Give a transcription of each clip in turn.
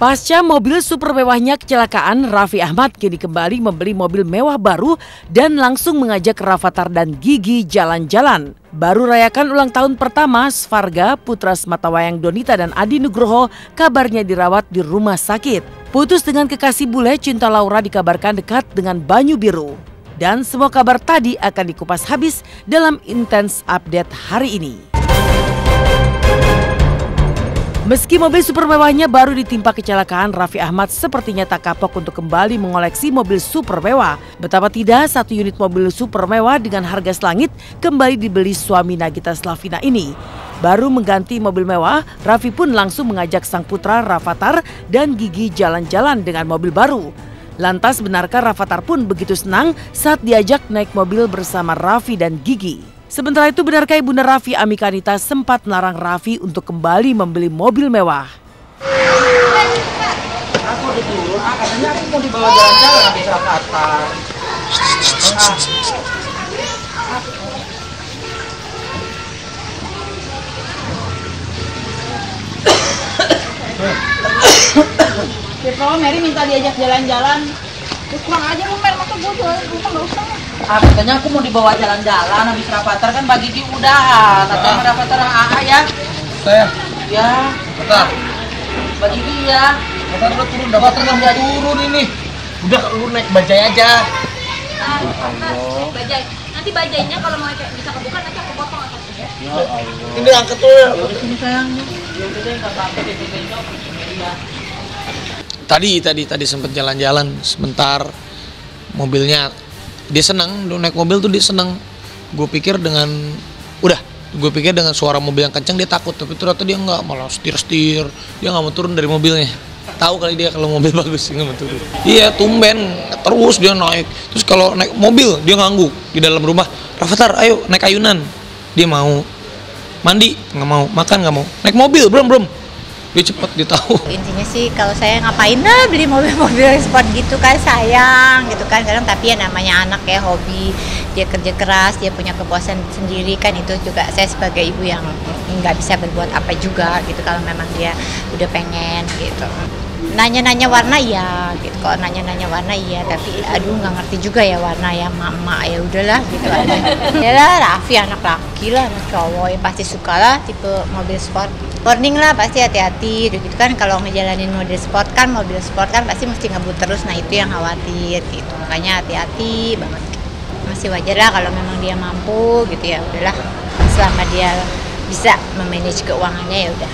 Pasca mobil super mewahnya kecelakaan, Raffi Ahmad kini kembali membeli mobil mewah baru dan langsung mengajak Rafathar dan Gigi jalan-jalan. Baru rayakan ulang tahun pertama, Svarga, putra sematawayang Donita dan Adi Nugroho, kabarnya dirawat di rumah sakit. Putus dengan kekasih bule, Cinta Laura dikabarkan dekat dengan Banyu Biru. Dan semua kabar tadi akan dikupas habis dalam Intens Update hari ini. Meski mobil super mewahnya baru ditimpa kecelakaan, Raffi Ahmad sepertinya tak kapok untuk kembali mengoleksi mobil super mewah. Betapa tidak, satu unit mobil super mewah dengan harga selangit kembali dibeli suami Nagita Slavina ini. Baru mengganti mobil mewah, Raffi pun langsung mengajak sang putra Rafathar dan Gigi jalan-jalan dengan mobil baru. Lantas benarkah Rafathar pun begitu senang saat diajak naik mobil bersama Raffi dan Gigi? Sementara itu, benarkah Ibunda Raffi, Ami Kanita, sempat melarang Raffi untuk kembali membeli mobil mewah? Aku udah turun, katanya aku mau dibawa jalan-jalan habis Rafathar. Kalau Mary minta diajak jalan-jalan, terus kurang aja lu Mer, maka gue jualan rumah gak usah. Katanya aku mau dibawa jalan-jalan habis Rafathar, kan Mbak Gigi udah. Katanya Rafathar AA ya. Saya? Ya. Rafathar? Mbak Gigi ya. Rafathar udah turun, Rafathar nggak mau turun ini. Udah lu naik bajai aja. Bajai. Nanti bajainya kalau mau bisa kebuka nanti aku potong atasnya. Ya Allah. Ini angkat tuh ya. Udah sini sayangnya. Ya udah deh, nggak apa-apa deh, besok ya. Tadi sempat jalan-jalan sebentar, mobilnya dia senang, naik mobil tuh dia senang. Gue pikir dengan suara mobil yang kencang dia takut, tapi ternyata dia nggak, malah setir, dia nggak mau turun dari mobilnya. Tahu kali dia kalau mobil bagus nggak mau turun. Iya, tumben terus dia naik. Terus kalau naik mobil dia ngangguk di dalam rumah. Rafathar, ayo naik ayunan. Dia mau. Mandi nggak mau, makan nggak mau. Naik mobil belum. Dia cepet, dia tahu. Intinya sih kalau saya ngapain lah beli mobil-mobil sport gitu kan, sayang gitu kan kadang, tapi ya namanya anak ya, hobi, dia kerja keras, dia punya kepuasan sendiri kan, itu juga saya sebagai ibu yang nggak bisa berbuat apa juga gitu kalau memang dia udah pengen gitu. Nanya-nanya warna ya gitu, kalau nanya-nanya warna iya, tapi aduh nggak ngerti juga ya warna ya mama, ya udahlah gitu aja. Ya lah, Raffi anak laki lah, anak cowok ya pasti suka lah tipe mobil sport. Warning lah, pasti hati-hati gitu kan, kalau ngejalanin mobil sport kan pasti mesti ngebut terus, nah itu yang khawatir gitu, makanya hati-hati banget. Masih wajar lah kalau memang dia mampu gitu, ya udahlah, selama dia bisa memanage keuangannya ya udah.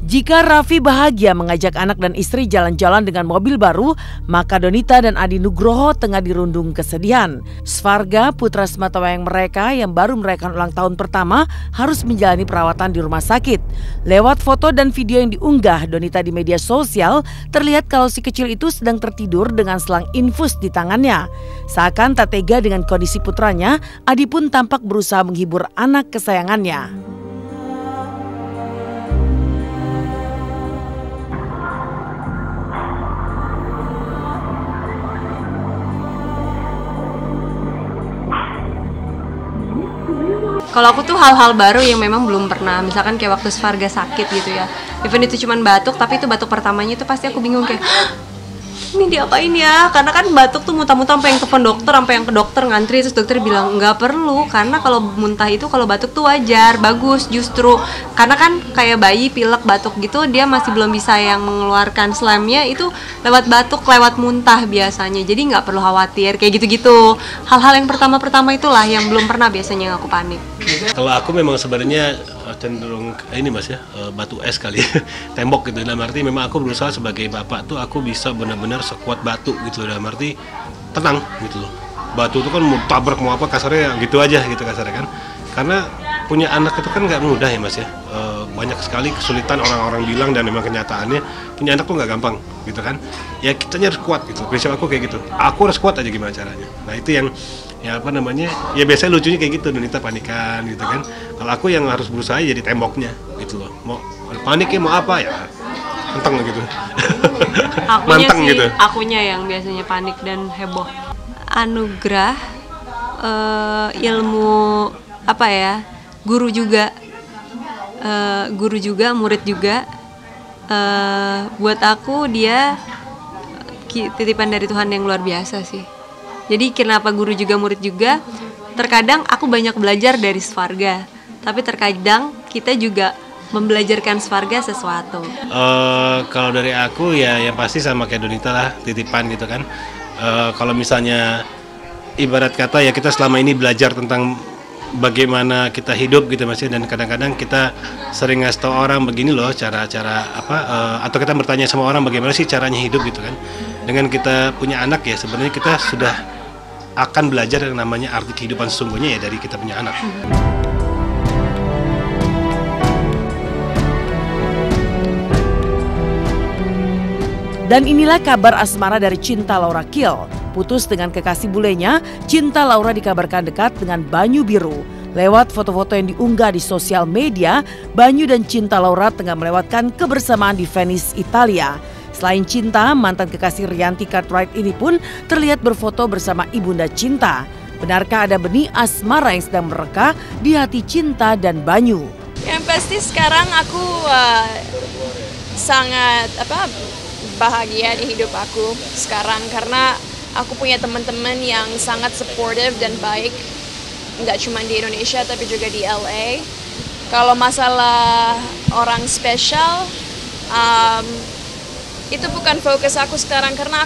Jika Raffi bahagia mengajak anak dan istri jalan-jalan dengan mobil baru, maka Donita dan Adi Nugroho tengah dirundung kesedihan. Svarga, putra sematawayang mereka yang baru merayakan ulang tahun pertama, harus menjalani perawatan di rumah sakit. Lewat foto dan video yang diunggah Donita di media sosial, terlihat kalau si kecil itu sedang tertidur dengan selang infus di tangannya. Seakan tak tega dengan kondisi putranya, Adi pun tampak berusaha menghibur anak kesayangannya. Kalau aku tuh hal-hal baru yang memang belum pernah, misalkan kayak waktu Svarga sakit gitu ya, even itu cuman batuk, tapi itu batuk pertamanya itu pasti aku bingung kayak, ini diapain ya? Karena kan batuk tuh muntah-muntah sampai yang ke dokter ngantri, terus dokter bilang nggak perlu, karena kalau muntah itu kalau batuk tuh wajar, bagus justru, karena kan kayak bayi pilek batuk gitu, dia masih belum bisa yang mengeluarkan slamnya itu lewat batuk, lewat muntah biasanya, jadi nggak perlu khawatir kayak gitu-gitu. Hal-hal yang pertama-pertama itulah yang belum pernah biasanya yang aku panik. Kalau aku memang sebenarnya cenderung ini mas ya, batu es kali tembok gitu, dalam arti memang aku berusaha sebagai bapak tuh aku bisa benar-benar sekuat batu gitu, dalam arti tenang gitu loh. Batu itu kan mau tabrak mau apa kasarnya gitu aja gitu kasarnya kan, karena punya anak itu kan nggak mudah ya mas ya, banyak sekali kesulitan orang-orang bilang, dan memang kenyataannya punya anak tuh nggak gampang gitu kan, ya kitanya harus kuat gitu, prinsip aku kayak gitu, aku harus kuat aja gimana caranya. Nah itu yang ya apa namanya, ya biasanya lucunya kayak gitu, Donita panikan gitu kan, kalau aku yang harus berusaha jadi temboknya gitu loh, mau panik ya mau apa ya menteng gitu. Akunya sih, gitu. Akunya yang biasanya panik dan heboh. Anugerah ilmu apa ya, guru juga guru juga, murid juga. Buat aku dia titipan dari Tuhan yang luar biasa sih. Jadi kenapa guru juga murid juga? Terkadang aku banyak belajar dari Svarga, tapi terkadang kita juga membelajarkan Svarga sesuatu. Kalau dari aku ya yang pasti sama kayak Donita lah, titipan gitu kan. Kalau misalnya ibarat kata ya kita selama ini belajar tentang bagaimana kita hidup gitu Mas, dan kadang-kadang kita sering ngasih tau orang begini loh cara-cara apa, atau kita bertanya sama orang bagaimana sih caranya hidup gitu kan. Dengan kita punya anak ya sebenarnya kita sudah akan belajar yang namanya arti kehidupan sesungguhnya ya dari kita punya anak. Dan inilah kabar asmara dari Cinta Laura Kiel. Putus dengan kekasih bulenya, Cinta Laura dikabarkan dekat dengan Banyu Biru. Lewat foto-foto yang diunggah di sosial media, Banyu dan Cinta Laura tengah melewatkan kebersamaan di Venice, Italia. Selain Cinta, mantan kekasih Rianti Cartwright ini pun terlihat berfoto bersama Ibunda Cinta. Benarkah ada benih asmara yang sedang mereka di hati Cinta dan Banyu? Yang pasti sekarang aku sangat bahagia di hidup aku sekarang karena aku punya teman-teman yang sangat supportive dan baik, nggak cuma di Indonesia tapi juga di LA. Kalau masalah orang spesial, itu bukan fokus aku sekarang karena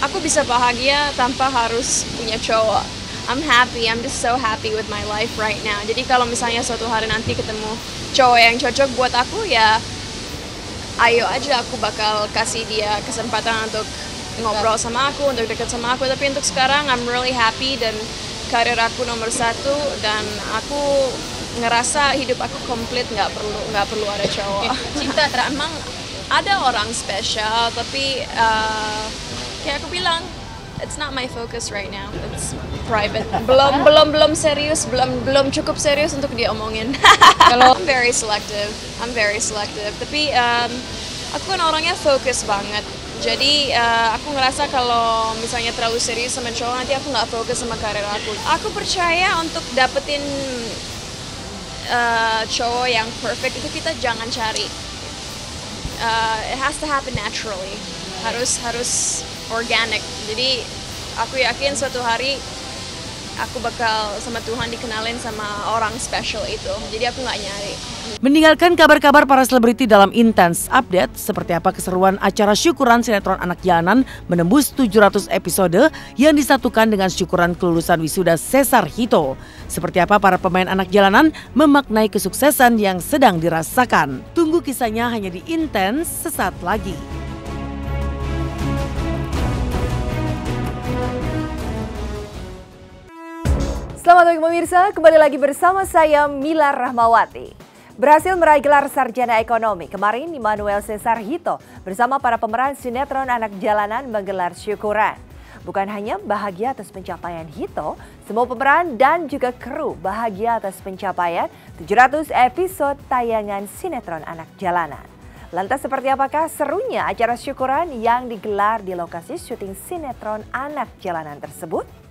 aku bisa bahagia tanpa harus punya cowok. I'm happy, I'm just so happy with my life right now. Jadi kalau misalnya suatu hari nanti ketemu cowok yang cocok buat aku ya, ayo aja, aku bakal kasih dia kesempatan untuk ngobrol sama aku, untuk dekat sama aku. Tapi untuk sekarang I'm really happy dan karir aku nomor 1 dan aku ngerasa hidup aku komplit, nggak perlu ada cowok. Cinta emang ada orang spesial tapi kayak aku bilang, it's not my focus right now. It's private. Belum serius, belum cukup serius untuk diomongin. Kalau I'm very selective. Tapi aku kan orangnya fokus banget. Jadi aku ngerasa kalau misalnya terlalu serius sama cowok nanti aku nggak fokus sama karir aku. Aku percaya untuk dapetin cowok yang perfect itu kita jangan cari. It has to happen naturally. Harus organic. Jadi aku yakin suatu hari aku bakal sama Tuhan dikenalin sama orang special itu. Jadi aku nggak nyari. Meninggalkan kabar-kabar para selebriti dalam Intense Update, seperti apa keseruan acara syukuran sinetron anak jalanan menembus 700 episode yang disatukan dengan syukuran kelulusan wisuda Cesar Hito. Seperti apa para pemain anak jalanan memaknai kesuksesan yang sedang dirasakan. Tunggu kisahnya hanya di Intense sesaat lagi. Selamat pagi pemirsa, kembali lagi bersama saya Mila Rahmawati. Berhasil meraih gelar sarjana ekonomi, kemarin Immanuel Cesar Hito bersama para pemeran sinetron anak jalanan menggelar syukuran. Bukan hanya bahagia atas pencapaian Hito, semua pemeran dan juga kru bahagia atas pencapaian 700 episode tayangan sinetron anak jalanan. Lantas seperti apakah serunya acara syukuran yang digelar di lokasi syuting sinetron anak jalanan tersebut?